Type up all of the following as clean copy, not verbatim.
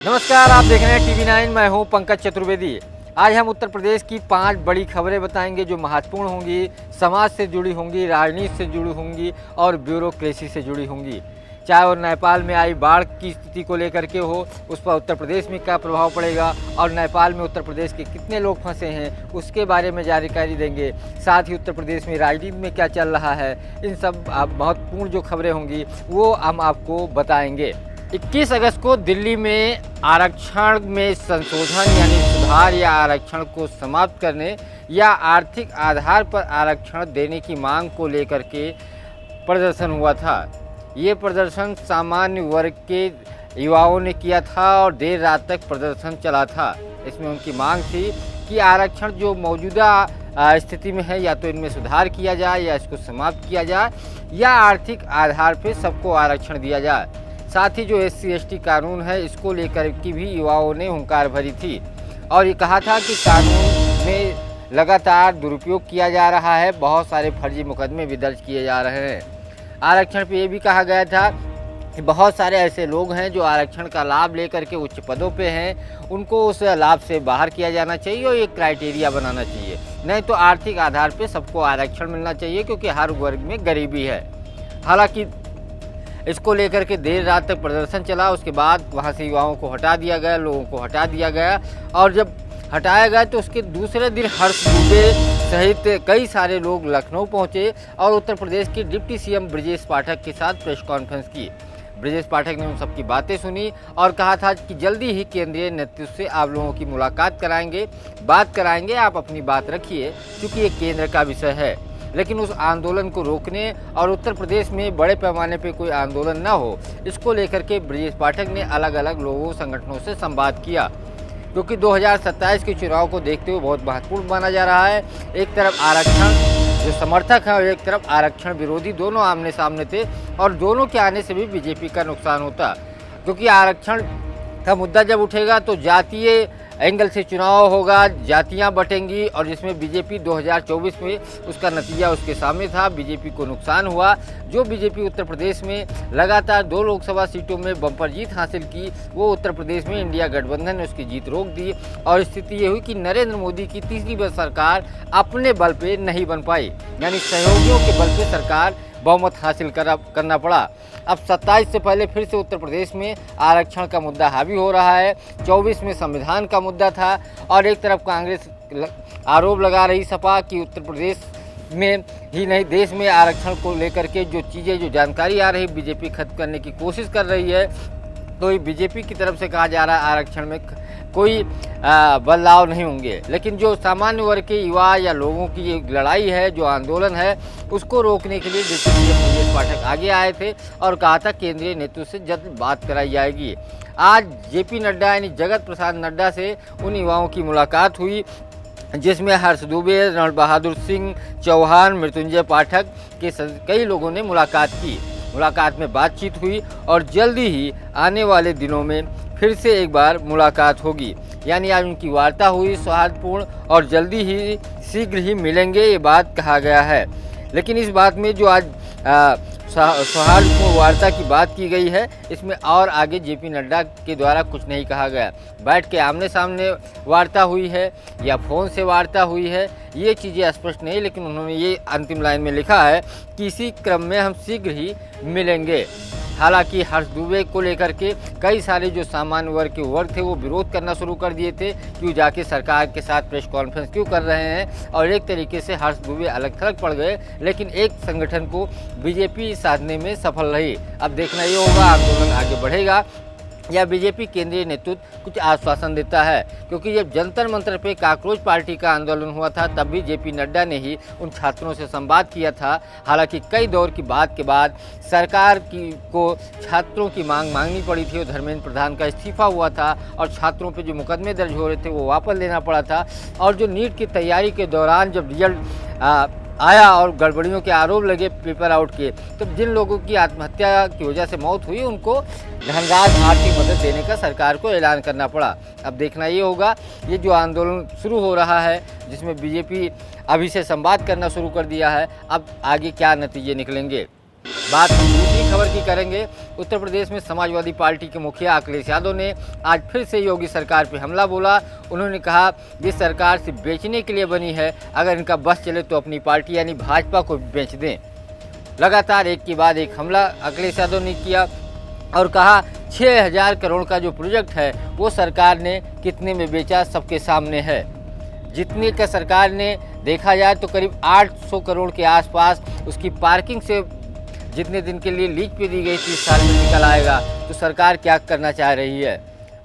नमस्कार, आप देख रहे हैं TV9। मैं हूं पंकज चतुर्वेदी। आज हम उत्तर प्रदेश की 5 बड़ी खबरें बताएंगे जो महत्वपूर्ण होंगी, समाज से जुड़ी होंगी, राजनीति से जुड़ी होंगी और ब्यूरोक्रेसी से जुड़ी होंगी। चाहे वो नेपाल में आई बाढ़ की स्थिति को लेकर के हो, उस पर उत्तर प्रदेश में क्या प्रभाव पड़ेगा और नेपाल में उत्तर प्रदेश के कितने लोग फंसे हैं उसके बारे में जानकारी देंगे। साथ ही उत्तर प्रदेश में राजनीति में क्या चल रहा है, इन सब महत्वपूर्ण जो खबरें होंगी वो हम आपको बताएंगे। 21 अगस्त को दिल्ली में आरक्षण में संशोधन यानी सुधार या आरक्षण को समाप्त करने या आर्थिक आधार पर आरक्षण देने की मांग को लेकर के प्रदर्शन हुआ था। ये प्रदर्शन सामान्य वर्ग के युवाओं ने किया था और देर रात तक प्रदर्शन चला था। इसमें उनकी मांग थी कि आरक्षण जो मौजूदा स्थिति में है या तो इनमें सुधार किया जाए या इसको समाप्त किया जाए या आर्थिक आधार पर सबको आरक्षण दिया जाए। साथ ही जो SC/ST कानून है इसको लेकर की भी युवाओं ने हुंकार भरी थी और ये कहा था कि कानून में लगातार दुरुपयोग किया जा रहा है, बहुत सारे फर्जी मुकदमे भी दर्ज किए जा रहे हैं। आरक्षण पे ये भी कहा गया था कि बहुत सारे ऐसे लोग हैं जो आरक्षण का लाभ लेकर के उच्च पदों पे हैं, उनको उस लाभ से बाहर किया जाना चाहिए और एक क्राइटेरिया बनाना चाहिए, नहीं तो आर्थिक आधार पर सबको आरक्षण मिलना चाहिए क्योंकि हर वर्ग में गरीबी है। हालांकि इसको लेकर के देर रात तक प्रदर्शन चला, उसके बाद वहां से युवाओं को हटा दिया गया, लोगों को हटा दिया गया और जब हटाया गया तो उसके दूसरे दिन हर्ष दुबे सहित कई सारे लोग लखनऊ पहुंचे और उत्तर प्रदेश के डिप्टी CM ब्रजेश पाठक के साथ प्रेस कॉन्फ्रेंस की। ब्रजेश पाठक ने उन सबकी बातें सुनी और कहा था कि जल्दी ही केंद्रीय नेतृत्व से आप लोगों की मुलाकात कराएंगे, बात कराएंगे, आप अपनी बात रखिए क्योंकि ये केंद्र का विषय है। लेकिन उस आंदोलन को रोकने और उत्तर प्रदेश में बड़े पैमाने पे कोई आंदोलन न हो, इसको लेकर के ब्रजेश पाठक ने अलग अलग लोगों संगठनों से संवाद किया क्योंकि 2027 के चुनाव को देखते हुए बहुत महत्वपूर्ण माना जा रहा है। एक तरफ आरक्षण जो समर्थक हैं और एक तरफ आरक्षण विरोधी, दोनों आमने सामने थे और दोनों के आने से भी बीजेपी का नुकसान होता क्योंकि आरक्षण का मुद्दा जब उठेगा तो जातीय एंगल से चुनाव होगा, जातियां बटेंगी और जिसमें बीजेपी 2024 में उसका नतीजा उसके सामने था, बीजेपी को नुकसान हुआ। जो बीजेपी उत्तर प्रदेश में लगातार 2 लोकसभा सीटों में बम्पर जीत हासिल की, वो उत्तर प्रदेश में इंडिया गठबंधन ने उसकी जीत रोक दी और स्थिति ये हुई कि नरेंद्र मोदी की तीसरी बार सरकार अपने बल पे नहीं बन पाई, यानी सहयोगियों के बल पे सरकार बहुमत हासिल करना पड़ा। अब 27 से पहले फिर से उत्तर प्रदेश में आरक्षण का मुद्दा हावी हो रहा है। 24 में संविधान का मुद्दा था और एक तरफ कांग्रेस आरोप लगा रही सपा कि उत्तर प्रदेश में ही नहीं देश में आरक्षण को लेकर के जो जानकारी आ रही बीजेपी खत्म करने की कोशिश कर रही है। तो बीजेपी की तरफ से कहा जा रहा है आरक्षण में कोई बदलाव नहीं होंगे, लेकिन जो सामान्य वर्ग के युवा या लोगों की ये लड़ाई है, जो आंदोलन है, उसको रोकने के लिए डिप्टी CM ब्रजेश पाठक आगे आए थे और कहा था केंद्रीय नेतृत्व से जल्द बात कराई जाएगी। आज JP नड्डा यानी जगत प्रसाद नड्डा से उन युवाओं की मुलाकात हुई जिसमें हर्ष दुबे, रण बहादुर सिंह चौहान, मृत्युंजय पाठक के कई लोगों ने मुलाकात की। मुलाकात में बातचीत हुई और जल्दी ही आने वाले दिनों में फिर से एक बार मुलाकात होगी, यानी आज उनकी वार्ता हुई सौहार्दपूर्ण और जल्दी ही शीघ्र ही मिलेंगे, ये बात कहा गया है। लेकिन इस बात में जो आज सौहार्दपूर्ण वार्ता की बात की गई है, इसमें और आगे JP नड्डा के द्वारा कुछ नहीं कहा गया। बैठ के आमने सामने वार्ता हुई है या फ़ोन से वार्ता हुई है, ये चीज़ें स्पष्ट नहीं, लेकिन उन्होंने ये अंतिम लाइन में लिखा है कि इसी क्रम में हम शीघ्र ही मिलेंगे। हालांकि हर्ष दुबे को लेकर के कई सारे जो सामान्य वर्ग थे वो विरोध करना शुरू कर दिए थे कि जाके सरकार के साथ प्रेस कॉन्फ्रेंस क्यों कर रहे हैं और एक तरीके से हर्ष दुबे अलग थलग पड़ गए, लेकिन एक संगठन को बीजेपी साधने में सफल रही। अब देखना ये होगा आंदोलन आगे बढ़ेगा या बीजेपी केंद्रीय नेतृत्व कुछ आश्वासन देता है, क्योंकि जब जंतर मंतर पे काकरोच पार्टी का आंदोलन हुआ था तब भी JP नड्डा ने ही उन छात्रों से संवाद किया था। हालांकि कई दौर की बात के बाद सरकार को छात्रों की मांगनी पड़ी थी और धर्मेंद्र प्रधान का इस्तीफा हुआ था और छात्रों पे जो मुकदमे दर्ज हो रहे थे वो वापस लेना पड़ा था। और जो नीट की तैयारी के दौरान जब रिजल्ट आया और गड़बड़ियों के आरोप लगे पेपर आउट के, तो जिन लोगों की आत्महत्या की वजह से मौत हुई उनको धनराशि आर्थिक मदद देने का सरकार को ऐलान करना पड़ा। अब देखना ये होगा, ये जो आंदोलन शुरू हो रहा है जिसमें बीजेपी अभी से संवाद करना शुरू कर दिया है, अब आगे क्या नतीजे निकलेंगे। बात हम दूसरी खबर की करेंगे। उत्तर प्रदेश में समाजवादी पार्टी के मुखिया अखिलेश यादव ने आज फिर से योगी सरकार पर हमला बोला। उन्होंने कहा ये सरकार सिर्फ बेचने के लिए बनी है, अगर इनका बस चले तो अपनी पार्टी यानी भाजपा को बेच दें। लगातार एक के बाद एक हमला अखिलेश यादव ने किया और कहा 6000 करोड़ का जो प्रोजेक्ट है वो सरकार ने कितने में बेचा सबके सामने है। जितने का सरकार ने देखा जाए तो करीब 800 करोड़ के आसपास उसकी पार्किंग से जितने दिन के लिए लीज पे दी गई 30 साल में निकल आएगा। तो सरकार क्या करना चाह रही है।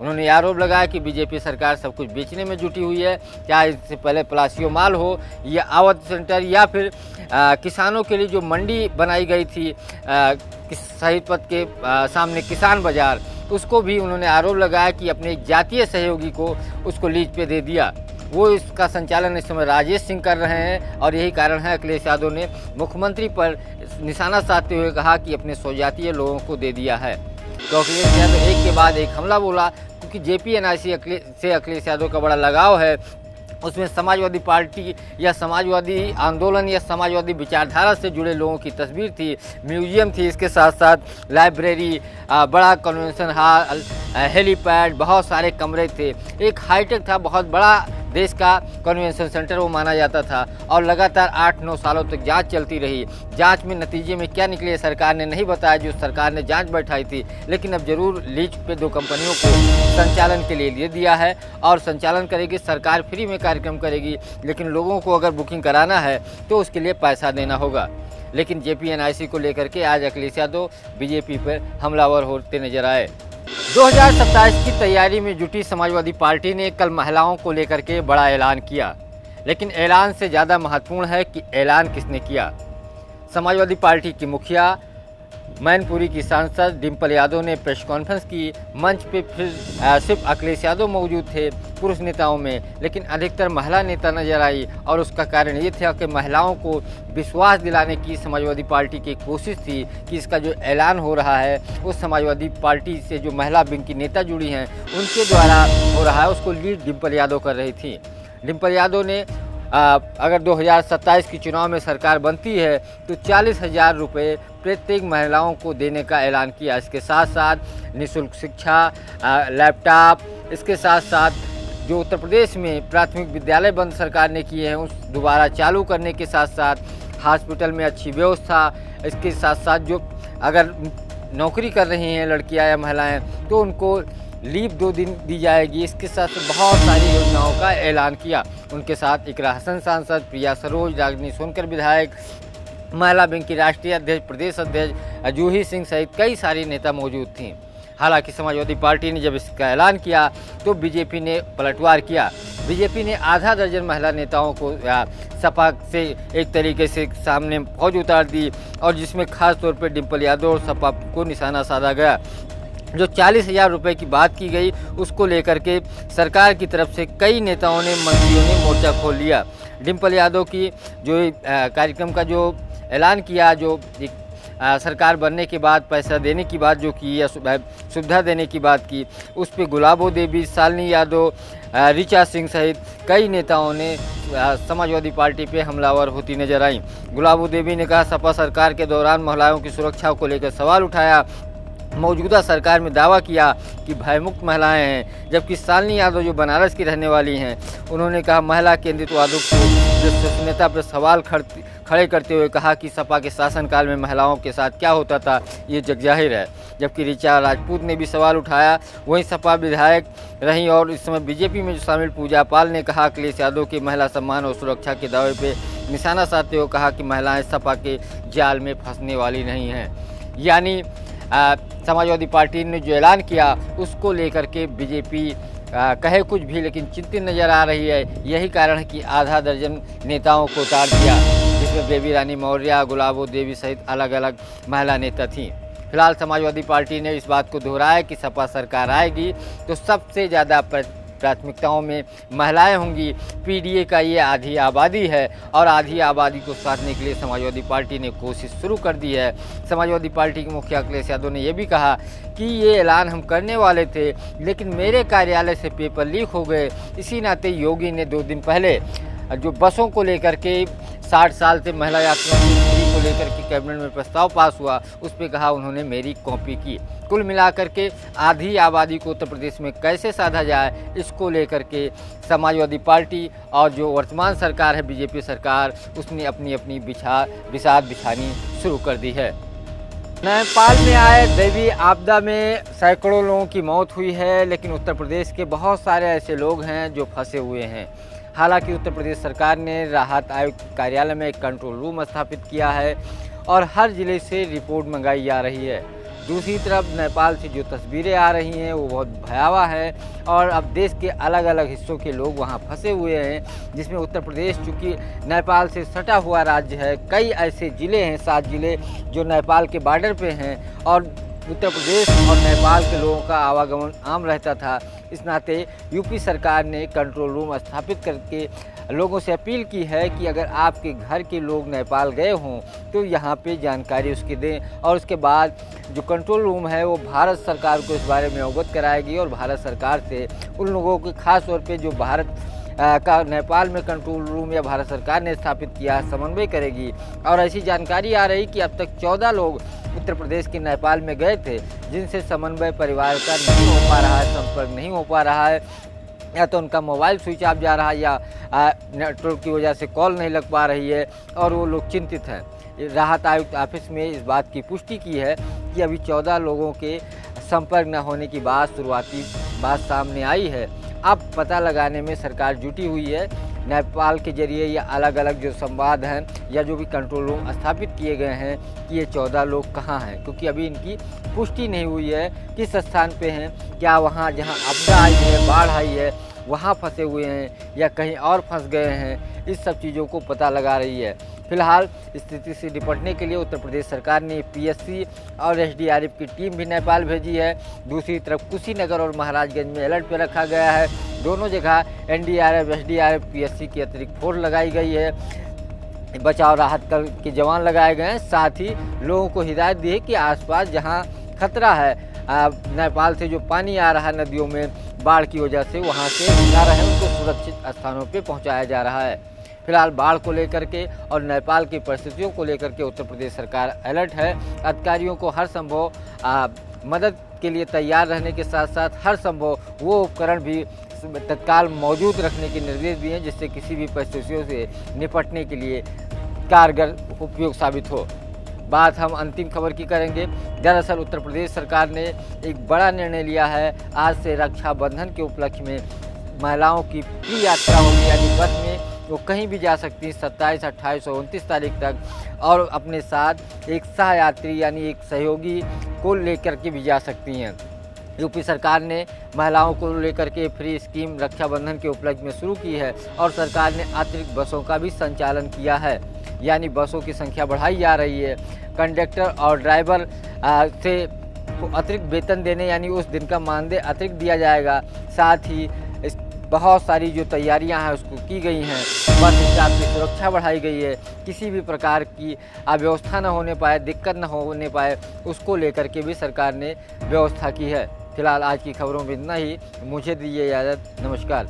उन्होंने आरोप लगाया कि बीजेपी सरकार सब कुछ बेचने में जुटी हुई है, चाहे इससे पहले पलासियो माल हो या अवध सेंटर या फिर किसानों के लिए जो मंडी बनाई गई थी शहीद पथ के सामने किसान बाजार, उसको भी उन्होंने आरोप लगाया कि अपने एक जातीय सहयोगी को उसको लीज पे दे दिया। वो इसका संचालन इस समय राजेश सिंह कर रहे हैं और यही कारण है अखिलेश यादव ने मुख्यमंत्री पर निशाना साधते हुए कहा कि अपने स्वजातीय लोगों को दे दिया है। तो अखिलेश यादव एक के बाद एक हमला बोला, क्योंकि जेपीएनआईसी से अखिलेश यादव का बड़ा लगाव है। उसमें समाजवादी पार्टी या समाजवादी आंदोलन या समाजवादी विचारधारा से जुड़े लोगों की तस्वीर थी, म्यूजियम थी, इसके साथ साथ लाइब्रेरी, बड़ा कन्वेंशन हॉल, हेलीपैड, बहुत सारे कमरे थे। एक हाईटेक था, बहुत बड़ा देश का कन्वेंशन सेंटर वो माना जाता था और लगातार 8-9 सालों तक जांच चलती रही। जांच में नतीजे में क्या निकले सरकार ने नहीं बताया, जो सरकार ने जांच बैठाई थी। लेकिन अब जरूर लीज पे 2 कंपनियों को संचालन के लिए दे दिया है और संचालन करेगी सरकार, फ्री में कार्यक्रम करेगी। लेकिन लोगों को अगर बुकिंग कराना है तो उसके लिए पैसा देना होगा। लेकिन जेपीएनआईसी को लेकर के आज अखिलेश यादव बीजेपी पर हमलावर होते नजर आए। 2027 की तैयारी में जुटी समाजवादी पार्टी ने कल महिलाओं को लेकर के बड़ा ऐलान किया। लेकिन ऐलान से ज़्यादा महत्वपूर्ण है कि ऐलान किसने किया। समाजवादी पार्टी की मुखिया मैनपुरी की सांसद डिम्पल यादव ने प्रेस कॉन्फ्रेंस की। मंच पे फिर सिर्फ अखिलेश यादव मौजूद थे पुरुष नेताओं में, लेकिन अधिकतर महिला नेता नजर आई और उसका कारण ये था कि महिलाओं को विश्वास दिलाने की समाजवादी पार्टी की कोशिश थी कि इसका जो ऐलान हो रहा है वो समाजवादी पार्टी से जो महिला विंग की नेता जुड़ी हैं उनके द्वारा हो रहा है। उसको लीड डिम्पल यादव कर रही थी। डिम्पल यादव ने अगर 2027 की चुनाव में सरकार बनती है तो 40,000 रुपये प्रत्येक महिलाओं को देने का ऐलान किया। इसके साथ साथ निःशुल्क शिक्षा, लैपटॉप, इसके साथ साथ जो उत्तर प्रदेश में प्राथमिक विद्यालय बंद सरकार ने किए हैं उस दोबारा चालू करने के साथ साथ हॉस्पिटल में अच्छी व्यवस्था, इसके साथ साथ जो अगर नौकरी कर रही हैं लड़कियां या महिलाएं तो उनको लीव 2 दिन दी जाएगी। इसके साथ बहुत सारी योजनाओं का ऐलान किया। उनके साथ इकरा हसन सांसद, प्रिया सरोज, रागिनी सोनकर विधायक, महिला विंग की राष्ट्रीय अध्यक्ष, प्रदेश अध्यक्ष जूही सिंह सहित कई सारी नेता मौजूद थीं। हालांकि समाजवादी पार्टी ने जब इसका ऐलान किया तो बीजेपी ने पलटवार किया। बीजेपी ने आधा दर्जन महिला नेताओं को सपा से एक तरीके से सामने फौज उतार दी और जिसमें खास तौर पर डिम्पल यादव और सपा को निशाना साधा गया। जो 40,000 रुपये की बात की गई उसको लेकर के सरकार की तरफ से कई नेताओं ने, मंत्रियों ने मोर्चा खोल लिया। डिम्पल यादव की जो कार्यक्रम का जो ऐलान किया, जो सरकार बनने के बाद पैसा देने की बात जो की या सुविधा देने की बात की, उस पर गुलाबो देवी, शालिनी यादव, ऋचा सिंह सहित कई नेताओं ने समाजवादी पार्टी पे हमलावर होती नजर आई। गुलाबो देवी ने कहा सपा सरकार के दौरान महिलाओं की सुरक्षा को लेकर सवाल उठाया। मौजूदा सरकार में दावा किया कि भयमुक्त महिलाएं हैं, जबकि शालिनी यादव जो बनारस की रहने वाली हैं उन्होंने कहा महिला केंद्रितवादों को विश्वसनीयता पर सवाल खड़े करते हुए कहा कि सपा के शासनकाल में महिलाओं के साथ क्या होता था ये जगजाहिर है। जबकि ऋचा राजपूत ने भी सवाल उठाया, वहीं सपा विधायक रहीं और इस समय बीजेपी में शामिल पूजा पाल ने कहा अखिलेश यादव की महिला सम्मान और सुरक्षा के दावे पे निशाना साधते हुए कहा कि महिलाएं सपा के जाल में फंसने वाली नहीं हैं। यानी समाजवादी पार्टी ने जो ऐलान किया उसको लेकर के बीजेपी कहे कुछ भी लेकिन चिंतित नज़र आ रही है। यही कारण है कि आधा दर्जन नेताओं को उतार दिया, जिसमें बेबी रानी मौर्य, गुलाबो देवी सहित अलग अलग महिला नेता थीं। फिलहाल समाजवादी पार्टी ने इस बात को दोहराया कि सपा सरकार आएगी तो सबसे ज़्यादा प्राथमिकताओं में महिलाएं होंगी। पीडीए का ये आधी आबादी है और आधी आबादी को साधने के लिए समाजवादी पार्टी ने कोशिश शुरू कर दी है। समाजवादी पार्टी के मुखिया अखिलेश यादव ने यह भी कहा कि ये ऐलान हम करने वाले थे लेकिन मेरे कार्यालय से पेपर लीक हो गए। इसी नाते योगी ने 2 दिन पहले जो बसों को लेकर के 60 साल से महिला यात्रियों को लेकर के कैबिनेट में प्रस्ताव पास हुआ, उस पर कहा उन्होंने मेरी कॉपी की। कुल मिलाकर के आधी आबादी को उत्तर प्रदेश में कैसे साधा जाए, इसको लेकर के समाजवादी पार्टी और जो वर्तमान सरकार है बीजेपी सरकार, उसने अपनी अपनी बिसात बिछानी शुरू कर दी है। नेपाल में आए दैवीय आपदा में सैकड़ों लोगों की मौत हुई है, लेकिन उत्तर प्रदेश के बहुत सारे ऐसे लोग हैं जो फंसे हुए हैं। हालांकि उत्तर प्रदेश सरकार ने राहत आयुक्त कार्यालय में एक कंट्रोल रूम स्थापित किया है और हर ज़िले से रिपोर्ट मंगाई जा रही है। दूसरी तरफ नेपाल से जो तस्वीरें आ रही हैं वो बहुत भयावह है और अब देश के अलग अलग हिस्सों के लोग वहाँ फंसे हुए हैं, जिसमें उत्तर प्रदेश चूँकि नेपाल से सटा हुआ राज्य है, कई ऐसे ज़िले हैं 7 ज़िले जो नेपाल के बॉर्डर पे हैं और उत्तर प्रदेश और नेपाल के लोगों का आवागमन आम रहता था। इस नाते यूपी सरकार ने कंट्रोल रूम स्थापित करके लोगों से अपील की है कि अगर आपके घर के लोग नेपाल गए हों तो यहाँ पे जानकारी उसकी दें और उसके बाद जो कंट्रोल रूम है वो भारत सरकार को इस बारे में अवगत कराएगी और भारत सरकार से उन लोगों के खास तौर पे जो भारत का नेपाल में कंट्रोल रूम या भारत सरकार ने स्थापित किया समन्वय करेगी। और ऐसी जानकारी आ रही कि अब तक 14 लोग उत्तर प्रदेश के नेपाल में गए थे, जिनसे समन्वय परिवार का नहीं हो पा रहा है, संपर्क नहीं हो पा रहा है, या तो उनका मोबाइल स्विच ऑफ जा रहा है या नेटवर्क की वजह से कॉल नहीं लग पा रही है और वो लोग चिंतित हैं। राहत आयुक्त ऑफिस में इस बात की पुष्टि की है कि अभी 14 लोगों के संपर्क न होने की शुरुआती बात सामने आई है। अब पता लगाने में सरकार जुटी हुई है नेपाल के जरिए या अलग अलग जो संवाद हैं या जो भी कंट्रोल रूम स्थापित किए गए हैं कि ये 14 लोग कहाँ हैं, क्योंकि अभी इनकी पुष्टि नहीं हुई है किस स्थान पे हैं, क्या वहाँ जहाँ आपदा आई है, बाढ़ आई है, वहाँ फंसे हुए हैं या कहीं और फंस गए हैं। इस सब चीज़ों को पता लगा रही है। फिलहाल स्थिति से निपटने के लिए उत्तर प्रदेश सरकार ने पीएससी और एसडीआरएफ की टीम भी नेपाल भेजी है। दूसरी तरफ कुशीनगर और महाराजगंज में अलर्ट पर रखा गया है। दोनों जगह एनडीआरएफ, एसडीआरएफ, पीएससी की अतिरिक्त फोर्स लगाई गई है, बचाव राहत के जवान लगाए गए हैं। साथ ही लोगों को हिदायत दी है कि आसपास जहां खतरा है नेपाल से जो पानी आ रहा है नदियों में बाढ़ की वजह से, वहां से न रहे, उनको सुरक्षित स्थानों पे पहुंचाया जा रहा है। फिलहाल बाढ़ को लेकर के और नेपाल की परिस्थितियों को लेकर के उत्तर प्रदेश सरकार अलर्ट है। अधिकारियों को हर संभव मदद के लिए तैयार रहने के साथ साथ हर संभव वो उपकरण भी तत्काल मौजूद रखने के निर्देश दिए हैं, जिससे किसी भी परिस्थितियों से निपटने के लिए कारगर उपयोग साबित हो। बात हम अंतिम खबर की करेंगे। दरअसल उत्तर प्रदेश सरकार ने एक बड़ा निर्णय लिया है। आज से रक्षाबंधन के उपलक्ष्य में महिलाओं की फ्री यात्रा होगी, यानी बस में वो कहीं भी जा सकती हैं 27, 28 और 29 तारीख तक, और अपने साथ एक सहयात्री यानी एक सहयोगी को लेकर के भी जा सकती हैं। यूपी सरकार ने महिलाओं को लेकर के फ्री स्कीम रक्षाबंधन के उपलक्ष्य में शुरू की है और सरकार ने अतिरिक्त बसों का भी संचालन किया है, यानी बसों की संख्या बढ़ाई जा रही है। कंडक्टर और ड्राइवर से अतिरिक्त वेतन देने यानी उस दिन का मानदेय अतिरिक्त दिया जाएगा। साथ ही बहुत सारी जो तैयारियां हैं उसको की गई हैं। बस स्टाफ की सुरक्षा बढ़ाई गई है, किसी भी प्रकार की अव्यवस्था न होने पाए, दिक्कत न होने पाए, उसको लेकर के भी सरकार ने व्यवस्था की है। फिलहाल आज की खबरों में इतना ही। मुझे दीजिए इजाज़त। नमस्कार।